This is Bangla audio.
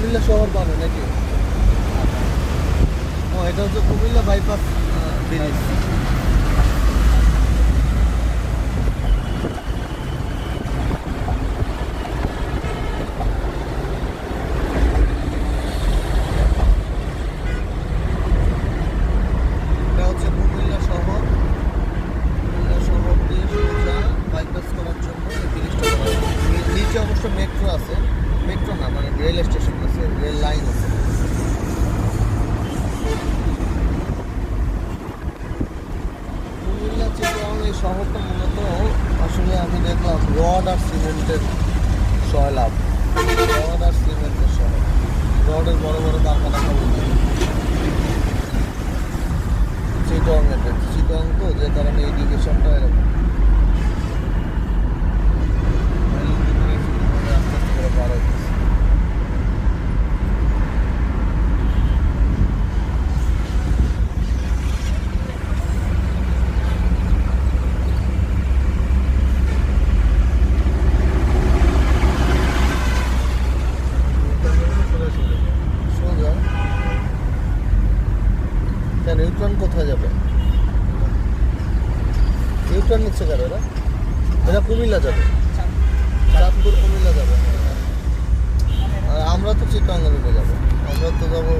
কুমিল্লা শহর পাবে নাকি? ও এটা হচ্ছে কুমিল্লা বাইপাস ব্রিজ। এটা হচ্ছে কুমিল্লা শহর। কুমিল্লা শহর দিয়ে সোজা বাইপাস করার জন্য এই ব্রিজটা করা হয়েছে। নিচে অবশ্য মেট্রো আছে, মেট্রো না মানে রেল স্টেশন আছে, রেল লাইন আছে। কুমিল্লা চিটাগাং এই শহরটা মূলত আসলে আমি দেখলাম রড আর সিমেন্টের সয়লাভ, রড আর সিমেন্টের শহর, রডের বড় বড় কারখানা সবই চিটাগাং তো, যে কারণে এডুকেশনটা এরকম আস্তে আস্তে করে পার হইতেছে। সোজা কেন ইউটার্ন কোথায় যাবে? ইউটার্ন নিচ্ছে কেন এরা? এরা কুমিল্লা যাবে, চাঁদপুর কুমিল্লা যাবে। আর আমরা তো চিটাগাং রুটে যাবো, আমরা তো যাবো